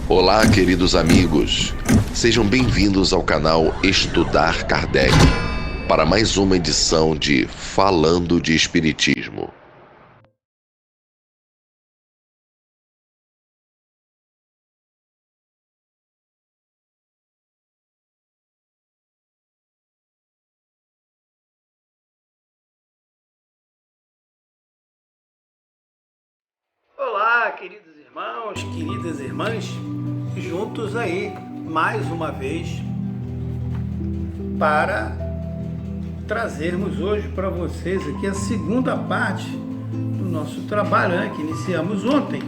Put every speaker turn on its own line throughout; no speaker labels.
Olá, queridos amigos. Sejam bem-vindos ao canal Estudar Kardec, para mais uma edição de Falando de Espiritismo.
Olá, queridos irmãos, queridas irmãs, juntos aí, mais uma vez, para trazermos hoje para vocês aqui a segunda parte do nosso trabalho, que iniciamos ontem,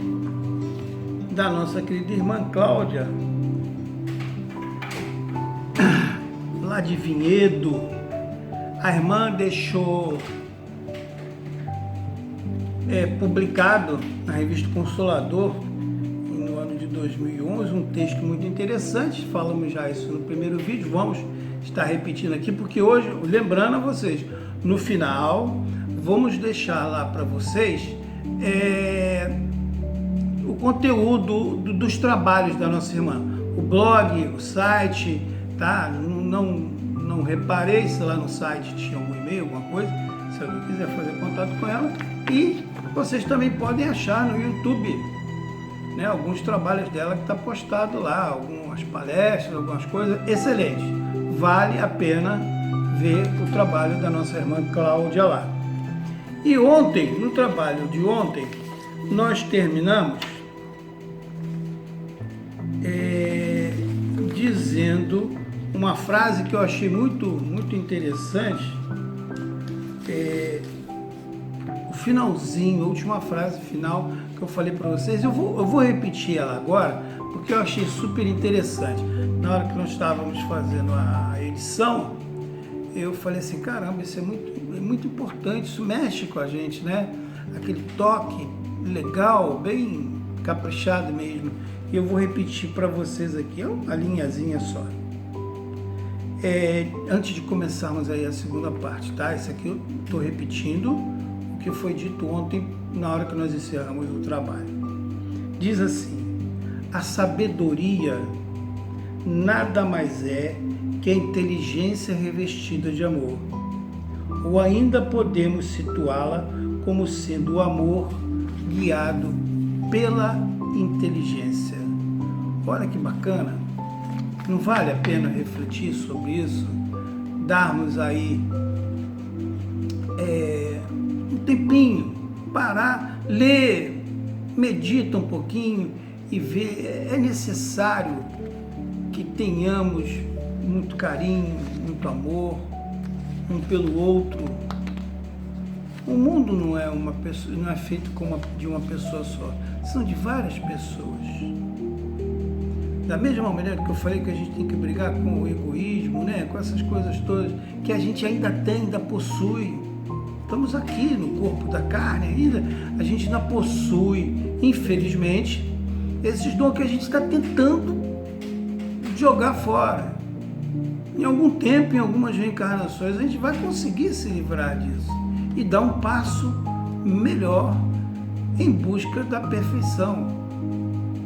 da nossa querida irmã Cláudia, lá de Vinhedo. A irmã deixou publicado na revista Consolador, no ano de 2011, um texto muito interessante. Falamos já isso no primeiro vídeo, vamos estar repetindo aqui, porque hoje, lembrando a vocês, no final, vamos deixar lá para vocês o conteúdo dos trabalhos da nossa irmã, o blog, o site, tá? Não reparei se lá no site tinha algum e-mail, alguma coisa. Se alguém quiser fazer contato com ela, e vocês também podem achar no YouTube, alguns trabalhos dela que está postado lá, algumas palestras, algumas coisas excelentes. Vale a pena ver o trabalho da nossa irmã Cláudia lá. E ontem, no trabalho de ontem, nós terminamos dizendo uma frase que eu achei muito interessante. O finalzinho, a última frase final que eu falei para vocês, eu vou repetir ela agora, porque eu achei super interessante. Na hora que nós estávamos fazendo a edição, eu falei assim, caramba, isso é muito importante, isso mexe com a gente, né? Aquele toque legal, bem caprichado mesmo. E eu vou repetir para vocês aqui, uma linhazinha só. Antes de começarmos aí a segunda parte, tá? Isso aqui eu estou repetindo o que foi dito ontem, na hora que nós encerramos o trabalho. Diz assim: a sabedoria nada mais é que a inteligência revestida de amor, ou ainda podemos situá-la como sendo o amor guiado pela inteligência. Olha que bacana! Não vale a pena refletir sobre isso? Darmos aí um tempinho, parar, ler, medita um pouquinho e ver. É necessário que tenhamos muito carinho, muito amor, um pelo outro. O mundo não é feito de uma pessoa só, são de várias pessoas. Da mesma maneira que eu falei que a gente tem que brigar com o egoísmo, com essas coisas todas que a gente ainda possui. Estamos aqui no corpo da carne ainda, a gente ainda possui, infelizmente, esses dons que a gente está tentando jogar fora. Em algum tempo, em algumas reencarnações, a gente vai conseguir se livrar disso e dar um passo melhor em busca da perfeição.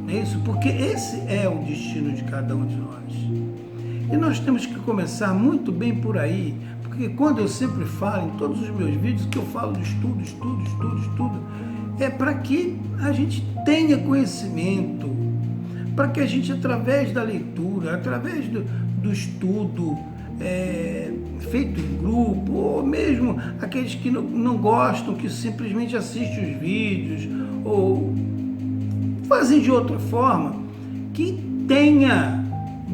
Isso, porque esse é o destino de cada um de nós. E nós temos que começar muito bem por aí, porque quando eu sempre falo, em todos os meus vídeos, que eu falo de estudo, é para que a gente tenha conhecimento, para que a gente, através da leitura, através do estudo, feito em grupo, ou mesmo aqueles que não gostam, que simplesmente assistem os vídeos, ou fazem de outra forma, que tenha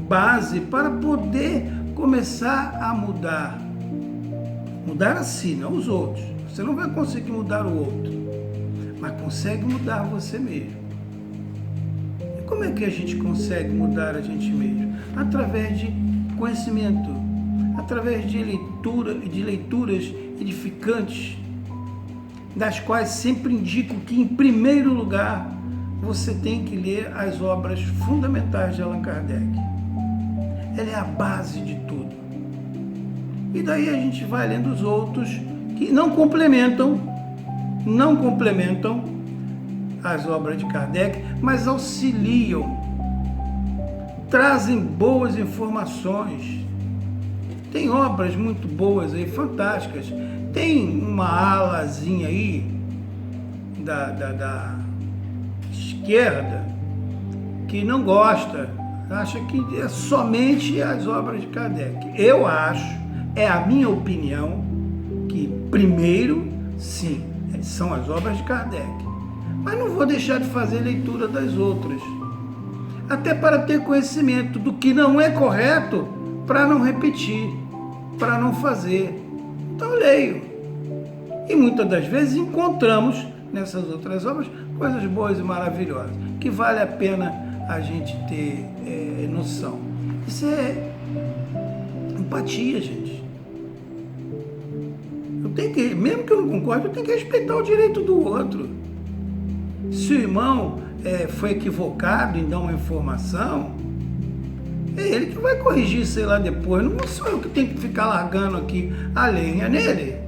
base para poder começar a mudar. Mudar a si, não os outros. Você não vai conseguir mudar o outro, mas consegue mudar você mesmo. E como é que a gente consegue mudar a gente mesmo? Através de conhecimento, através de leituras edificantes, das quais sempre indico que, em primeiro lugar, você tem que ler as obras fundamentais de Allan Kardec. Ela é a base de tudo. E daí a gente vai lendo os outros que não complementam as obras de Kardec, mas auxiliam trazem boas informações. Tem obras muito boas aí, fantásticas. Tem uma alazinha aí da esquerda que não gosta, acha que é somente as obras de Kardec. Eu acho, é a minha opinião, que primeiro, sim, são as obras de Kardec. Mas não vou deixar de fazer leitura das outras. Até para ter conhecimento do que não é correto, para não repetir, para não fazer. Então eu leio. E muitas das vezes encontramos nessas outras obras coisas boas e maravilhosas, que vale a pena a gente ter noção. Isso é empatia, gente. Eu tenho que, mesmo que eu não concorde, eu tenho que respeitar o direito do outro. Se o irmão foi equivocado em dar uma informação, é ele que vai corrigir, sei lá, depois. Não sou eu que tenho que ficar largando aqui a lenha nele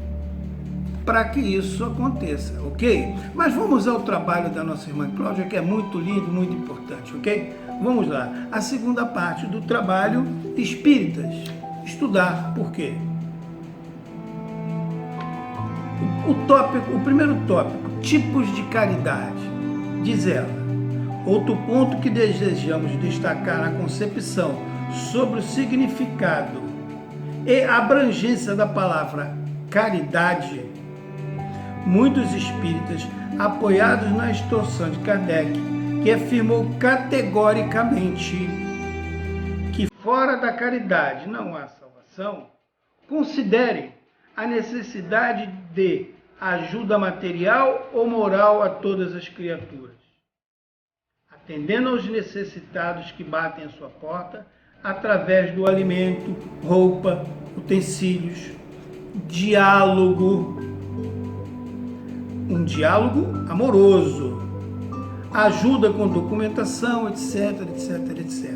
para que isso aconteça, ok? Mas vamos ao trabalho da nossa irmã Cláudia, que é muito lindo, muito importante, ok? Vamos lá. A segunda parte do trabalho Espíritas. Estudar por quê? O primeiro tópico, tipos de caridade. Diz ela, outro ponto que desejamos destacar na concepção sobre o significado e abrangência da palavra caridade, muitos espíritas, apoiados na instrução de Kardec, que afirmou categoricamente que fora da caridade não há salvação, considerem a necessidade de ajuda material ou moral a todas as criaturas, atendendo aos necessitados que batem à sua porta através do alimento, roupa, utensílios, diálogo, um diálogo amoroso, ajuda com documentação, etc, etc, etc.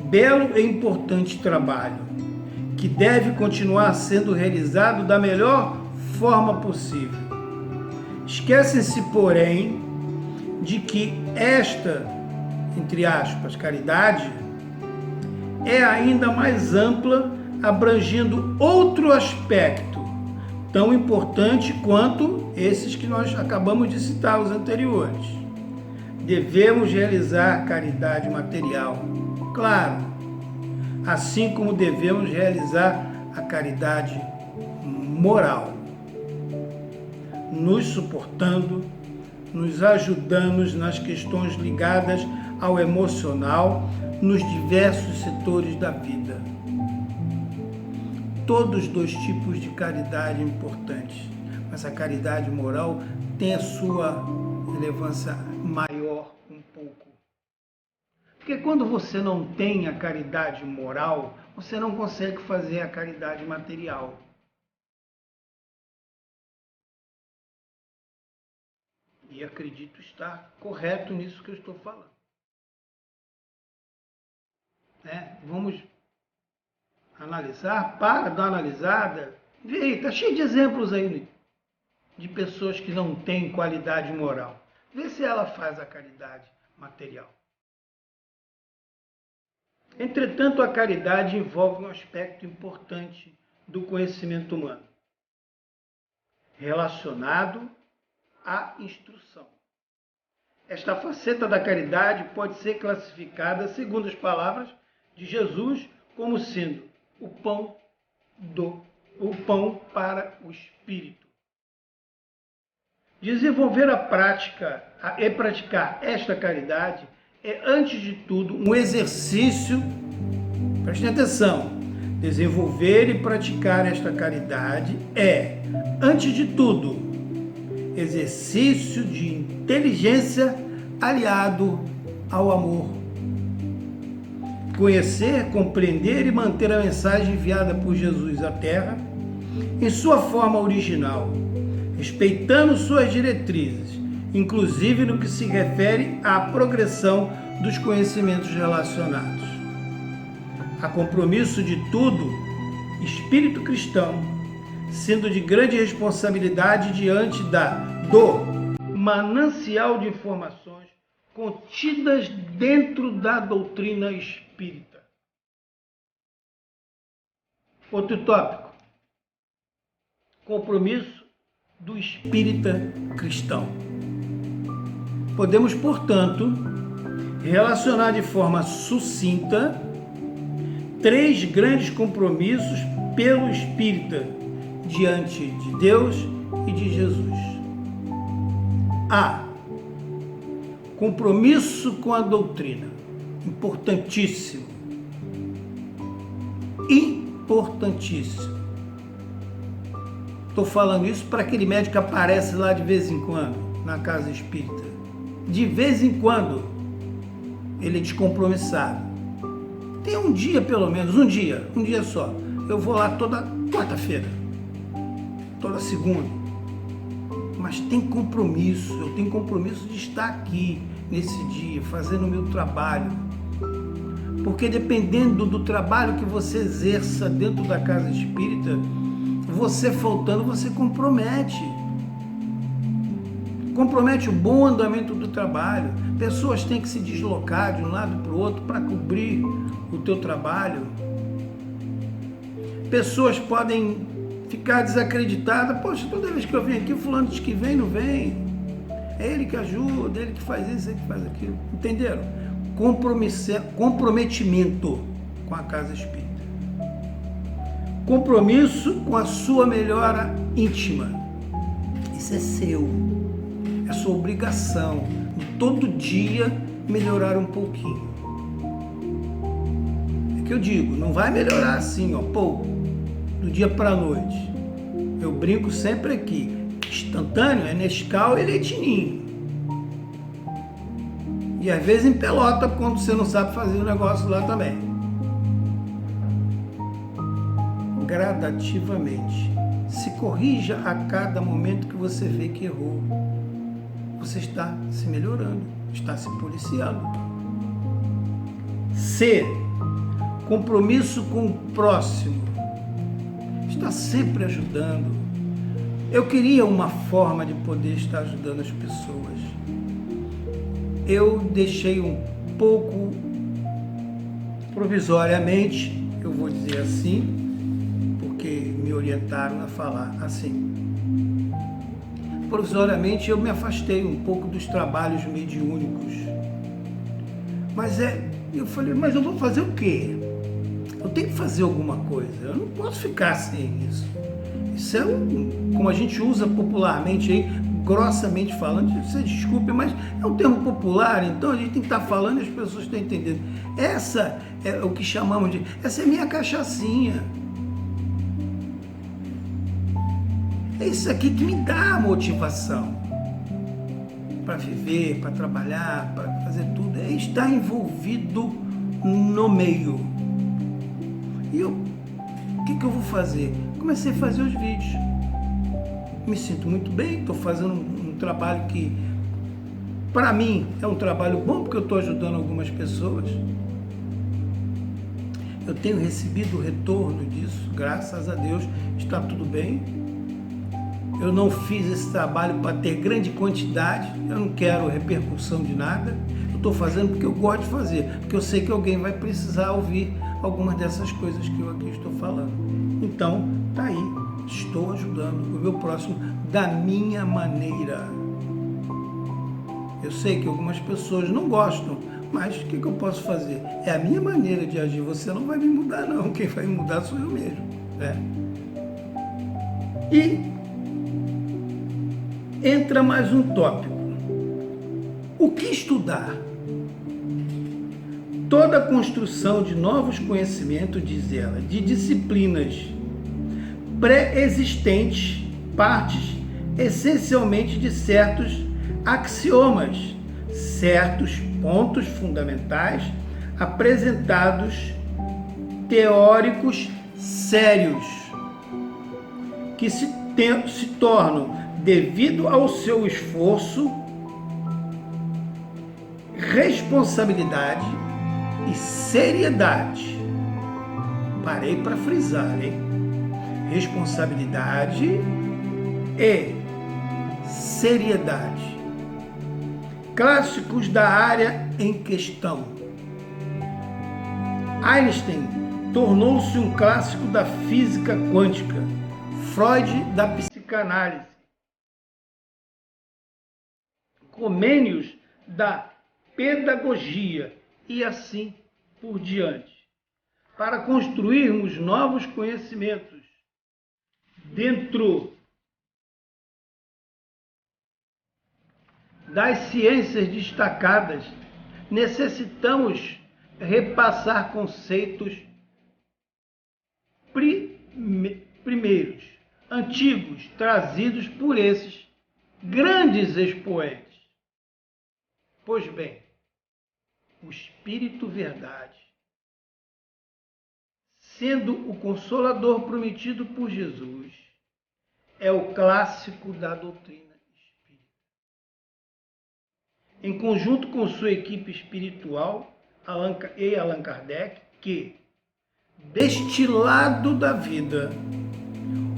Belo e importante trabalho, que deve continuar sendo realizado da melhor forma possível. Esquecem-se, porém, de que esta, entre aspas, caridade, é ainda mais ampla, abrangendo outro aspecto, tão importante quanto esses que nós acabamos de citar, os anteriores. Devemos realizar caridade material, claro, assim como devemos realizar a caridade moral, nos suportando, nos ajudando nas questões ligadas ao emocional, nos diversos setores da vida. Todos os dois tipos de caridade importantes, mas a caridade moral tem a sua relevância maior um pouco. Porque quando você não tem a caridade moral, você não consegue fazer a caridade material. E acredito estar correto nisso que eu estou falando. Vamos analisar, para dar uma analisada, vê aí, está cheio de exemplos aí de pessoas que não têm qualidade moral. Vê se ela faz a caridade material. Entretanto, a caridade envolve um aspecto importante do conhecimento humano, relacionado à instrução. Esta faceta da caridade pode ser classificada, segundo as palavras de Jesus, como sendo o pão para o espírito. Desenvolver a prática e praticar esta caridade é, antes de tudo, um exercício, prestem atenção, desenvolver e praticar esta caridade é, antes de tudo, exercício de inteligência aliado ao amor. Conhecer, compreender e manter a mensagem enviada por Jesus à Terra em sua forma original, respeitando suas diretrizes, inclusive no que se refere à progressão dos conhecimentos relacionados. A compromisso de tudo, espírito cristão, sendo de grande responsabilidade diante do manancial de informações contidas dentro da doutrina espírita. Outro tópico: compromisso do espírita cristão. Podemos, portanto, relacionar de forma sucinta 3 grandes compromissos pelo espírita diante de Deus e de Jesus. A. Compromisso com a doutrina. Importantíssimo. Importantíssimo. Estou falando isso para aquele médico que aparece lá de vez em quando, na casa espírita. De vez em quando, ele é descompromissado. Tem um dia pelo menos, um dia só. Eu vou lá toda quarta-feira, toda segunda. Mas tem compromisso, eu tenho compromisso de estar aqui nesse dia, fazendo o meu trabalho. Porque dependendo do trabalho que você exerça dentro da casa espírita, você faltando, você compromete. Compromete o bom andamento do trabalho. Pessoas têm que se deslocar de um lado para o outro para cobrir o teu trabalho. Pessoas podem ficar desacreditadas. Poxa, toda vez que eu venho aqui, o fulano diz que vem, não vem. É ele que ajuda, é ele que faz isso, é ele que faz aquilo. Entenderam? Comprometimento com a casa espírita. Compromisso com a sua melhora íntima. Isso é seu. É sua obrigação de todo dia melhorar um pouquinho. É que eu digo, não vai melhorar assim, ó, pouco, do dia para a noite. Eu brinco sempre aqui. Instantâneo é Nescau e leite ninho. E às vezes em pelota, quando você não sabe fazer o negócio lá também. Gradativamente. Se corrija a cada momento que você vê que errou. Você está se melhorando, está se policiando. C. Compromisso com o próximo. Está sempre ajudando. Eu queria uma forma de poder estar ajudando as pessoas. Eu deixei um pouco provisoriamente, eu vou dizer assim, porque me orientaram a falar assim. Provisoriamente eu me afastei um pouco dos trabalhos mediúnicos. Mas eu falei, mas eu vou fazer o quê? Eu tenho que fazer alguma coisa, eu não posso ficar sem isso. Isso é como a gente usa popularmente aí, grossamente falando, você desculpe, mas é um termo popular, então a gente tem que estar falando e as pessoas estão entendendo. Essa é o que chamamos de, essa é minha cachaçinha. É isso aqui que me dá motivação para viver, para trabalhar, para fazer tudo. É estar envolvido no meio. E o que eu vou fazer? Comecei a fazer os vídeos. Me sinto muito bem, estou fazendo um trabalho que, para mim, é um trabalho bom, porque eu estou ajudando algumas pessoas. Eu tenho recebido o retorno disso, graças a Deus, está tudo bem. Eu não fiz esse trabalho para ter grande quantidade, eu não quero repercussão de nada. Eu estou fazendo porque eu gosto de fazer, porque eu sei que alguém vai precisar ouvir algumas dessas coisas que eu aqui estou falando. Então, tá aí, estou ajudando o meu próximo da minha maneira. Eu sei que algumas pessoas não gostam, mas o que eu posso fazer? É a minha maneira de agir, você não vai me mudar não, quem vai me mudar sou eu mesmo. Né? E entra mais um tópico. O que estudar? Toda a construção de novos conhecimentos, diz ela, de disciplinas pré-existentes, partes essencialmente de certos axiomas, certos pontos fundamentais apresentados, teóricos sérios, que se tornam, devido ao seu esforço, responsabilidade e seriedade. Parei para frisar, hein? Responsabilidade e seriedade. clássicos da área em questão. Einstein tornou-se um clássico da física quântica, Freud da psicanálise, Comênios da pedagogia e assim por diante, para construirmos novos conhecimentos dentro das ciências destacadas. Necessitamos repassar conceitos primeiros, antigos, trazidos por esses grandes expoentes. Pois bem, o Espírito Verdade, sendo o Consolador prometido por Jesus, é o clássico da doutrina espírita. Em conjunto com sua equipe espiritual, Allan Kardec, que, deste lado da vida,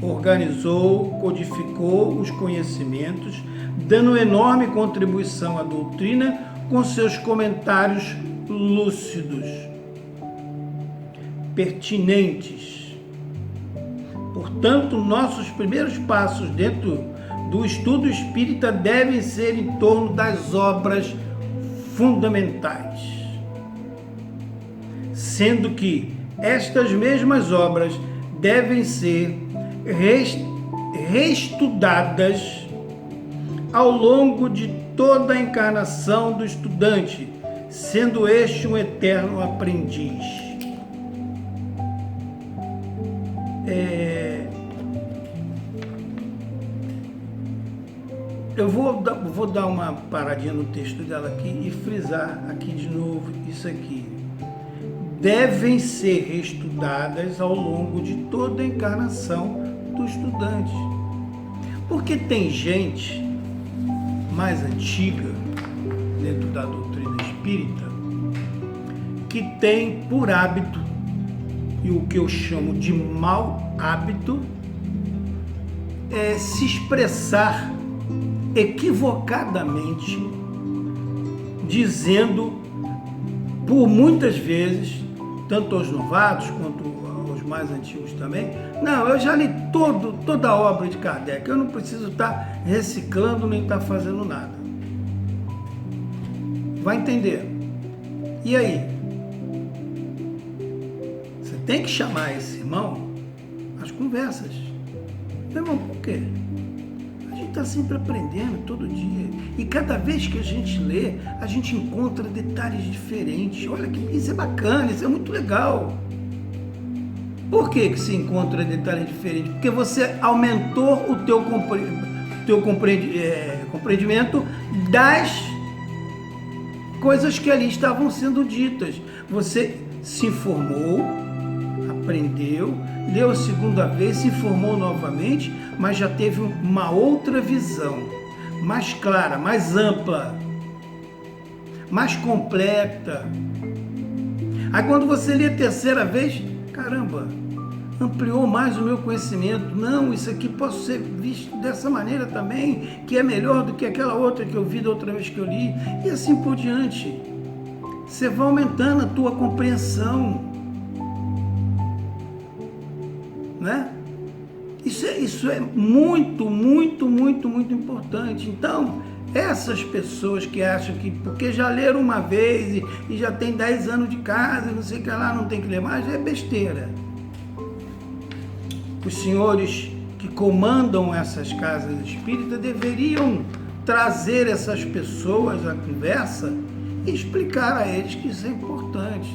organizou, codificou os conhecimentos, dando enorme contribuição à doutrina com seus comentários lúcidos, pertinentes. Portanto, nossos primeiros passos dentro do estudo espírita devem ser em torno das obras fundamentais, sendo que estas mesmas obras devem ser reestudadas ao longo de toda a encarnação do estudante, sendo este um eterno aprendiz. Eu vou dar uma paradinha no texto dela aqui e frisar aqui de novo isso aqui. Devem ser reestudadas ao longo de toda a encarnação do estudante. Porque tem gente mais antiga, dentro da doutrina espírita, que tem por hábito, e o que eu chamo de mau hábito, é se expressar equivocadamente, dizendo, por muitas vezes, tanto aos novatos quanto aos mais antigos também, não, eu já li toda a obra de Kardec, eu não preciso estar reciclando nem estar fazendo nada. Vai entender? E aí? Você tem que chamar esse irmão às conversas. Meu irmão, por quê? A gente está sempre aprendendo todo dia. E cada vez que a gente lê, a gente encontra detalhes diferentes. Olha, isso é bacana, isso é muito legal. Por que se encontra detalhes diferentes? Porque você aumentou o teu compreendimento das coisas que ali estavam sendo ditas. Você se informou, aprendeu, leu a segunda vez, se informou novamente, mas já teve uma outra visão, mais clara, mais ampla, mais completa. Aí quando você lê a terceira vez, caramba, ampliou mais o meu conhecimento. Não, isso aqui pode ser visto dessa maneira também, que é melhor do que aquela outra que eu vi da outra vez que eu li, e assim por diante. Você vai aumentando a tua compreensão, né? Isso é muito, muito, muito, muito importante. Então, essas pessoas que acham que porque já leram uma vez e já tem 10 anos de casa, não sei o que lá, não tem que ler mais, é besteira. Os senhores que comandam essas casas espíritas deveriam trazer essas pessoas à conversa e explicar a eles que isso é importante.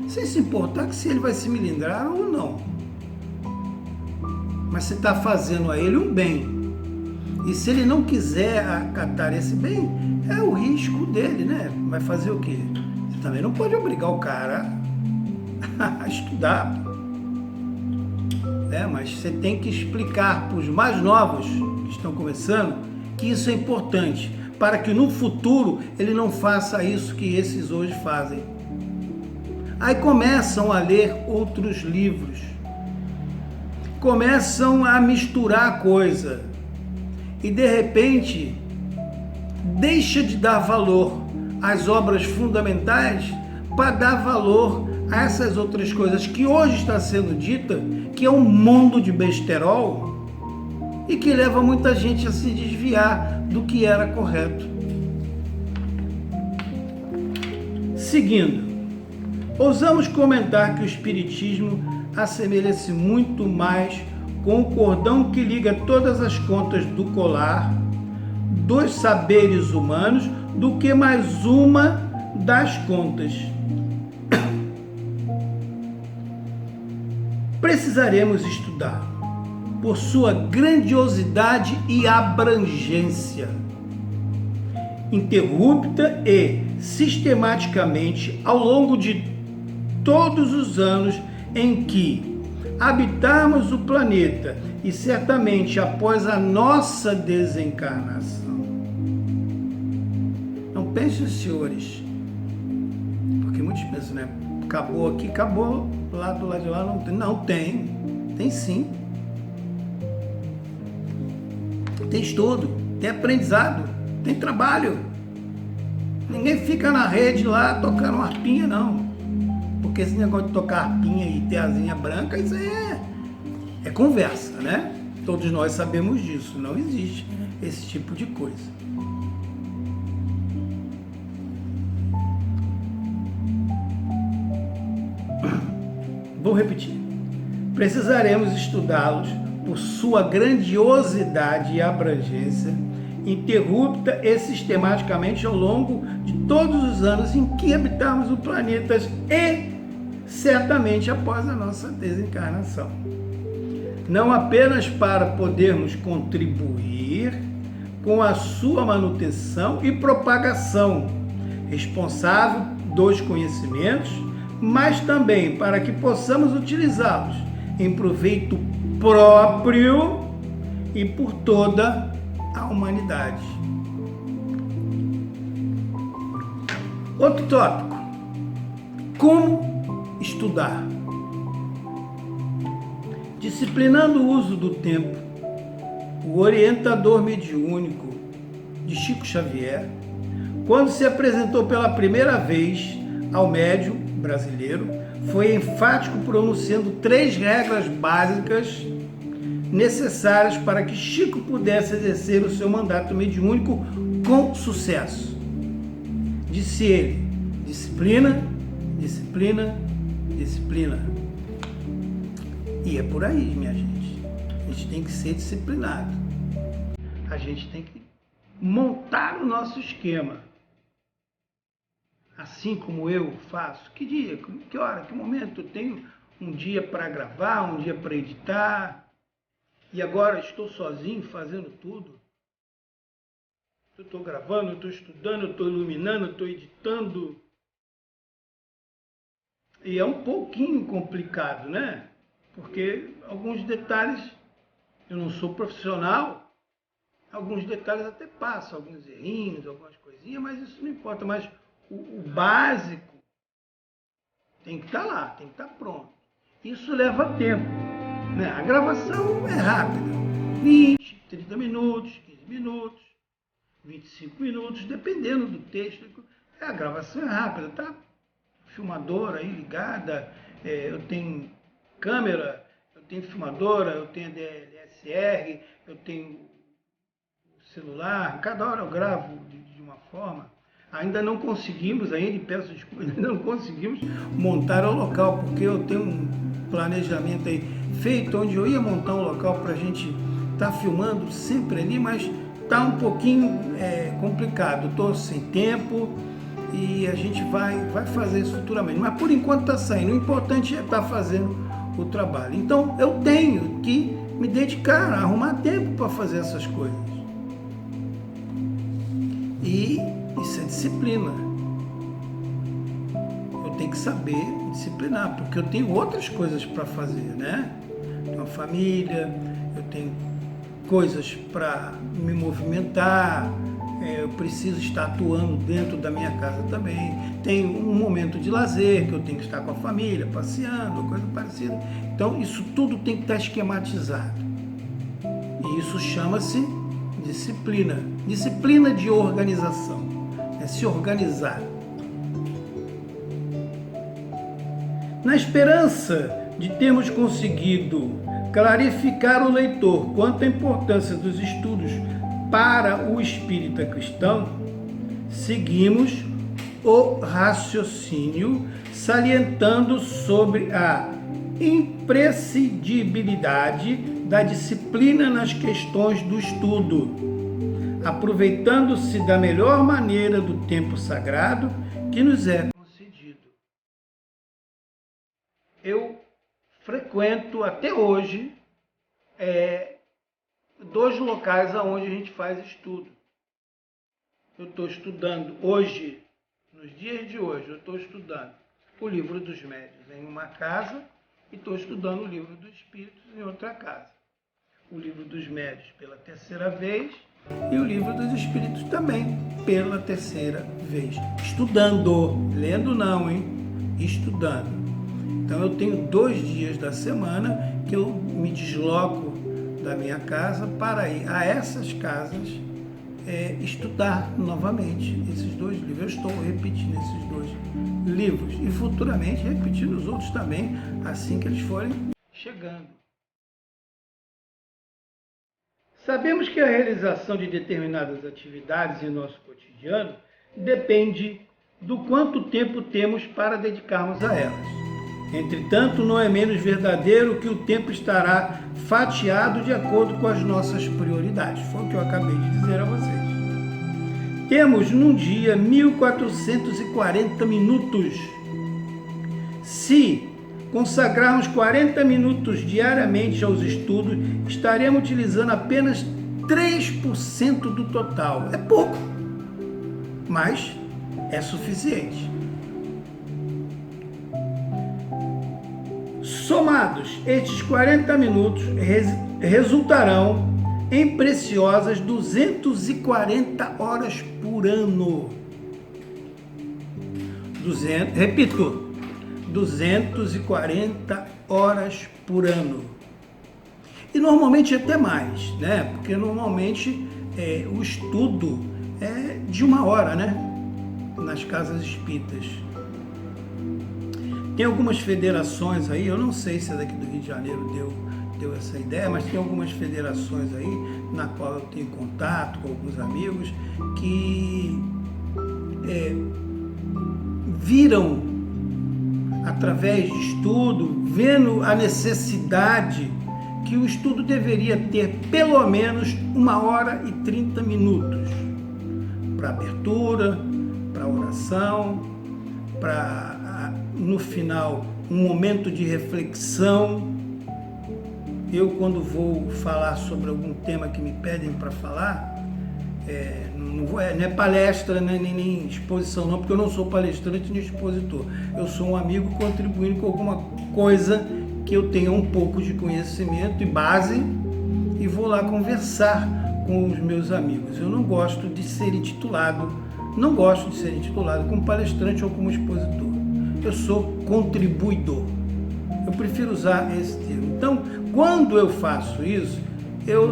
Sem se importar que se ele vai se melindrar ou não. Mas você está fazendo a ele um bem. E se ele não quiser acatar esse bem, é o risco dele, né? Vai fazer o quê? Você também não pode obrigar o cara a estudar. Mas você tem que explicar para os mais novos que estão começando que isso é importante, para que no futuro ele não faça isso que esses hoje fazem. Aí começam a ler outros livros, começam a misturar a coisa e de repente deixa de dar valor às obras fundamentais para dar valor a essas outras coisas que hoje está sendo dita, que é um mundo de besterol e que leva muita gente a se desviar do que era correto. Seguindo, ousamos comentar que o Espiritismo assemelha-se muito mais com o cordão que liga todas as contas do colar dos saberes humanos do que mais uma das contas. Precisaremos estudar por sua grandiosidade e abrangência, interrupta e sistematicamente ao longo de todos os anos em que habitarmos o planeta e certamente após a nossa desencarnação. Não pensem, senhores, porque muitos pensam, né? Acabou aqui, acabou lá do lado de lá, não tem. Não tem, tem sim. Tem estudo, tem aprendizado, tem trabalho. Ninguém fica na rede lá tocando uma harpinha, não. Porque esse negócio de tocar harpinha e ter asinha branca, isso aí é conversa, né? Todos nós sabemos disso, não existe esse tipo de coisa. Vou repetir. Precisaremos estudá-los por sua grandiosidade e abrangência, interrupta e sistematicamente ao longo de todos os anos em que habitarmos o planeta e certamente após a nossa desencarnação. Não apenas para podermos contribuir com a sua manutenção e propagação responsável dos conhecimentos, mas também para que possamos utilizá-los em proveito próprio e por toda a humanidade. Outro tópico: como estudar? Disciplinando o uso do tempo, o orientador mediúnico de Chico Xavier, quando se apresentou pela primeira vez ao médium brasileiro, foi enfático pronunciando 3 regras básicas necessárias para que Chico pudesse exercer o seu mandato mediúnico com sucesso. Disse ele: disciplina, disciplina, disciplina. E é por aí, minha gente. A gente tem que ser disciplinado. A gente tem que montar o nosso esquema. Assim como eu faço. Que dia, que hora, que momento eu tenho um dia para gravar, um dia para editar. E agora estou sozinho fazendo tudo. Eu estou gravando, eu estou estudando, eu estou iluminando, eu estou editando. E é um pouquinho complicado, né? Porque alguns detalhes, eu não sou profissional, alguns detalhes até passam, alguns errinhos, algumas coisinhas, mas isso não importa. Mas o básico tem que estar lá, tem que estar pronto. Isso leva tempo, né? A gravação é rápida, 20, 30 minutos, 15 minutos, 25 minutos, dependendo do texto. A gravação é rápida, tá? Filmadora aí ligada, eu tenho câmera, eu tenho filmadora, eu tenho DSLR, eu tenho celular, cada hora eu gravo de uma forma. Ainda não conseguimos, ainda peço desculpas, ainda não conseguimos montar o local, porque eu tenho um planejamento aí feito, onde eu ia montar um local para a gente estar filmando sempre ali, mas está um pouquinho complicado, estou sem tempo e a gente vai fazer isso futuramente, mas por enquanto está saindo, o importante é estar fazendo o trabalho. Então eu tenho que me dedicar, arrumar tempo para fazer essas coisas. E isso é disciplina. Eu tenho que saber disciplinar, porque eu tenho outras coisas para fazer, né? Tenho uma família, eu tenho coisas para me movimentar, eu preciso estar atuando dentro da minha casa também. Tem um momento de lazer que eu tenho que estar com a família, passeando, coisa parecida. Então isso tudo tem que estar esquematizado. E isso chama-se disciplina. Disciplina de organização. É se organizar. Na esperança de termos conseguido clarificar o leitor quanto à importância dos estudos para o espírita cristão, seguimos o raciocínio salientando sobre a imprescindibilidade da disciplina nas questões do estudo, aproveitando-se da melhor maneira do tempo sagrado que nos é concedido. Eu frequento até hoje 2 locais onde a gente faz estudo. Eu estou estudando hoje, nos dias de hoje, eu estou estudando o Livro dos Médiuns em uma casa e estou estudando o Livro dos Espíritos em outra casa. O Livro dos Médiuns pela 3ª vez e o Livro dos Espíritos também pela 3ª vez. Estudando, lendo não, hein? Estudando. Então eu tenho 2 dias da semana que eu me desloco da minha casa para ir a essas casas estudar novamente esses 2 livros. Eu estou repetindo esses 2 livros e futuramente repetindo os outros também, assim que eles forem chegando. Sabemos que a realização de determinadas atividades em nosso cotidiano depende do quanto tempo temos para dedicarmos a elas. Entretanto, não é menos verdadeiro que o tempo estará fatiado de acordo com as nossas prioridades. Foi o que eu acabei de dizer a vocês. Temos num dia 1440 minutos. Se consagrarmos 40 minutos diariamente aos estudos, estaremos utilizando apenas 3% do total. É pouco, mas é suficiente. Somados, estes 40 minutos resultarão em preciosas 240 horas por ano. 240 horas por ano. E normalmente até mais, né? Porque normalmente o estudo é de 1 hora, né? Nas casas espíritas. Tem algumas federações aí, eu não sei se é daqui do Rio de Janeiro deu essa ideia, mas tem algumas federações aí na qual eu tenho contato com alguns amigos que viram através de estudo, vendo a necessidade que o estudo deveria ter pelo menos 1 hora e 30 minutos para abertura, para oração, para no final um momento de reflexão. Eu, quando vou falar sobre algum tema que me pedem para falar, não é palestra, né, nem exposição não, porque eu não sou palestrante nem expositor. Eu sou um amigo contribuindo com alguma coisa que eu tenha um pouco de conhecimento e base e vou lá conversar com os meus amigos. Eu não gosto de ser intitulado como palestrante ou como expositor. Eu sou contribuidor. Eu prefiro usar esse termo. Então, quando eu faço isso, eu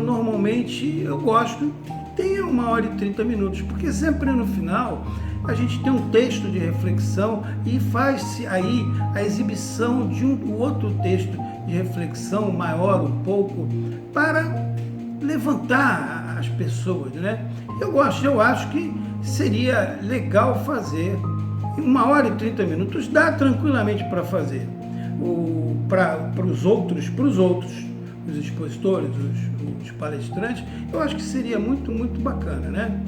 gosto que tenha 1 hora e 30 minutos, porque sempre no final a gente tem um texto de reflexão e faz-se aí a exibição de um outro texto de reflexão maior um pouco para levantar as pessoas, né? Eu acho que seria legal fazer 1 hora e 30 minutos, dá tranquilamente para fazer. Para os outros, os expositores, os palestrantes, eu acho que seria muito, muito bacana, né?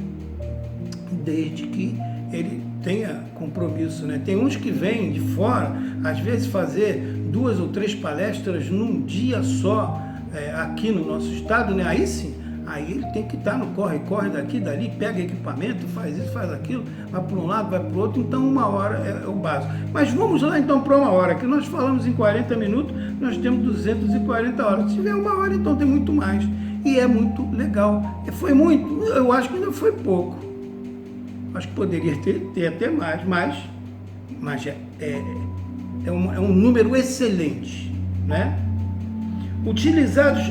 Desde que ele tenha compromisso, né? Tem uns que vêm de fora, às vezes fazer 2 ou 3 palestras num dia só, aqui no nosso estado, né? Aí sim, aí ele tem que estar no corre-corre daqui, dali, pega equipamento, faz isso, faz aquilo, vai para um lado, vai para o outro, então 1 hora é o básico. Mas vamos lá então para 1 hora, que nós falamos em 40 minutos, nós temos 240 horas. Se tiver 1 hora, então tem muito mais. E é muito legal. Foi muito, eu acho que ainda foi pouco. Acho que poderia ter até mais, mas é um número excelente, né? Utilizados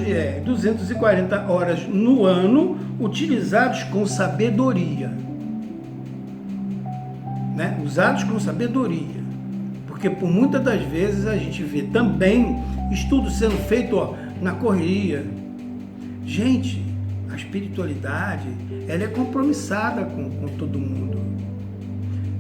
240 horas no ano, utilizados com sabedoria. Né? Usados com sabedoria. Porque por muitas das vezes a gente vê também estudo sendo feito na correria. Gente, a espiritualidade, ela é compromissada com todo mundo.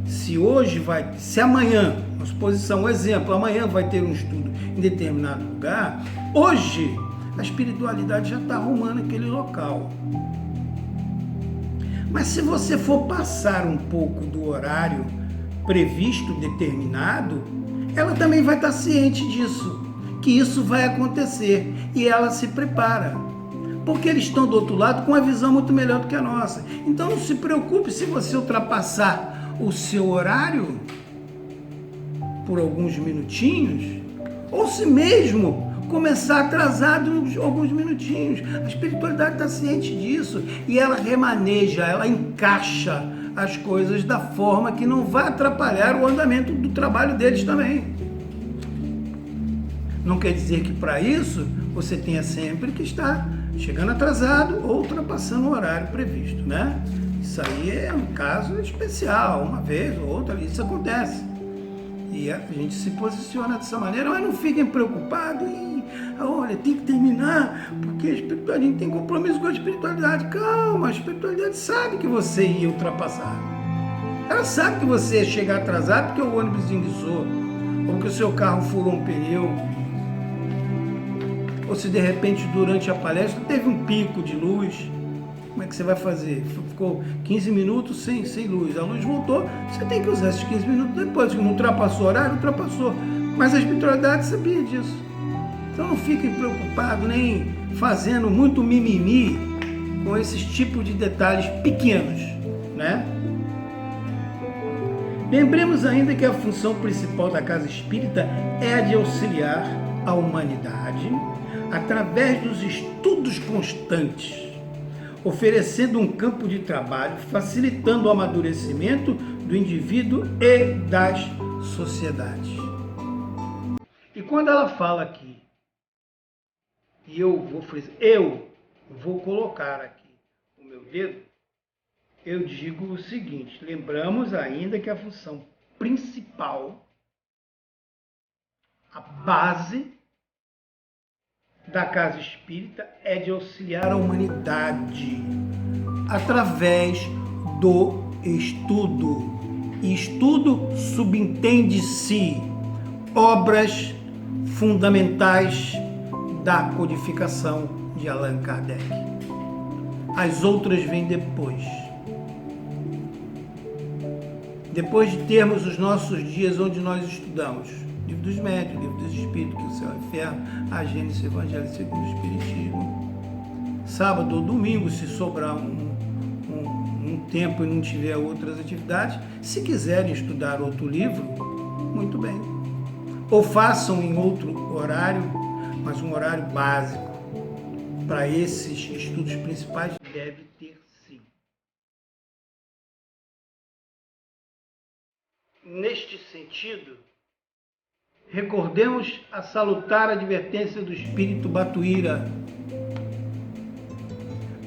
Se amanhã, uma suposição, um exemplo, amanhã vai ter um estudo em determinado lugar, hoje a espiritualidade já está arrumando aquele local. Mas se você for passar um pouco do horário previsto, determinado, ela também vai estar ciente disso, que isso vai acontecer, e ela se prepara. Porque eles estão do outro lado com uma visão muito melhor do que a nossa. Então não se preocupe se você ultrapassar o seu horário por alguns minutinhos, ou se mesmo começar atrasado alguns minutinhos. A espiritualidade está ciente disso e ela remaneja, ela encaixa as coisas da forma que não vai atrapalhar o andamento do trabalho deles também. Não quer dizer que para isso você tenha sempre que estar chegando atrasado ou ultrapassando o horário previsto, né? Isso aí é um caso especial, uma vez ou outra, isso acontece. E a gente se posiciona dessa maneira, mas não fiquem preocupados em, olha, tem que terminar, porque a espiritualidade tem compromisso com a espiritualidade. Calma, a espiritualidade sabe que você ia ultrapassar. Ela sabe que você ia chegar atrasado porque o ônibus enguiçou, ou que o seu carro furou um pneu, ou se de repente durante a palestra teve um pico de luz. Como é que você vai fazer? Ficou 15 minutos sem luz, a luz voltou, você tem que usar esses 15 minutos depois. Se não ultrapassou o horário, ultrapassou. Mas a espiritualidade sabia disso. Então não fiquem preocupados, nem fazendo muito mimimi com esses tipos de detalhes pequenos, né? Lembremos ainda que a função principal da casa espírita é a de auxiliar a humanidade através dos estudos constantes, oferecendo um campo de trabalho, facilitando o amadurecimento do indivíduo e das sociedades. E quando ela fala aqui, e eu vou colocar aqui o meu dedo, eu digo o seguinte: lembramos ainda que a função principal, a base da casa espírita é de auxiliar a humanidade através do estudo. E estudo subentende-se obras fundamentais da codificação de Allan Kardec. As outras vêm depois. Depois de termos os nossos dias onde nós estudamos Livro dos Médiuns, Livro dos Espíritos, que o céu é inferno, a Gênesis, Evangelho segundo o Espiritismo. Sábado ou domingo, se sobrar um tempo e não tiver outras atividades, se quiserem estudar outro livro, muito bem. Ou façam em outro horário, mas um horário básico. Para esses estudos principais deve ter sim. Neste sentido, recordemos a salutar advertência do Espírito Batuíra,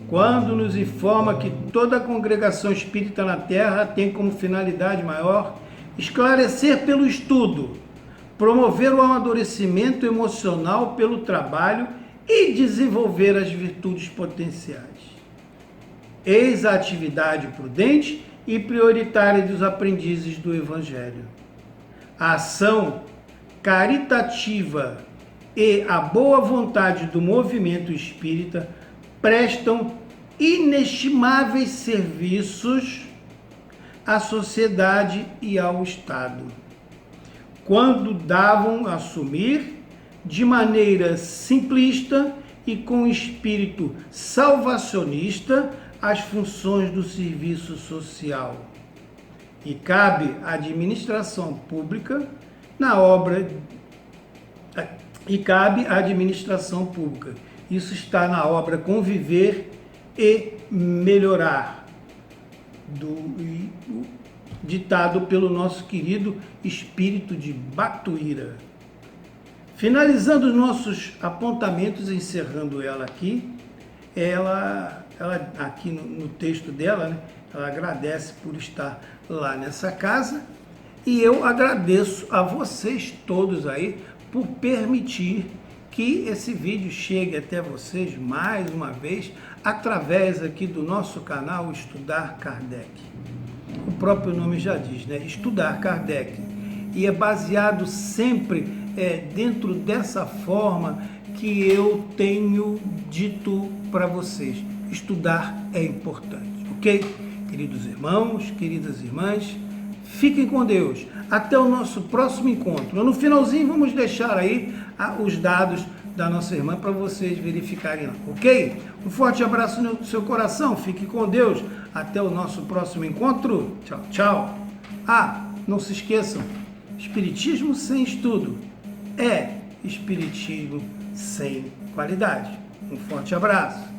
quando nos informa que toda a congregação espírita na Terra tem como finalidade maior esclarecer pelo estudo, promover o amadurecimento emocional pelo trabalho e desenvolver as virtudes potenciais. Eis a atividade prudente e prioritária dos aprendizes do Evangelho. A ação caritativa e a boa vontade do movimento espírita prestam inestimáveis serviços à sociedade e ao Estado, quando davam a assumir de maneira simplista e com espírito salvacionista as funções do serviço social. E cabe à administração pública Isso está na obra Conviver e Melhorar, ditado pelo nosso querido espírito de Batuíra. Finalizando os nossos apontamentos, encerrando ela aqui, ela aqui no texto dela, né, ela agradece por estar lá nessa casa, e eu agradeço a vocês todos aí por permitir que esse vídeo chegue até vocês mais uma vez através aqui do nosso canal Estudar Kardec. O próprio nome já diz, né? Estudar Kardec. E é baseado sempre dentro dessa forma que eu tenho dito para vocês. Estudar é importante, ok? Queridos irmãos, queridas irmãs, fiquem com Deus. Até o nosso próximo encontro. No finalzinho vamos deixar aí os dados da nossa irmã para vocês verificarem lá, ok? Um forte abraço no seu coração. Fique com Deus. Até o nosso próximo encontro. Tchau, tchau. Não se esqueçam, espiritismo sem estudo é espiritismo sem qualidade. Um forte abraço.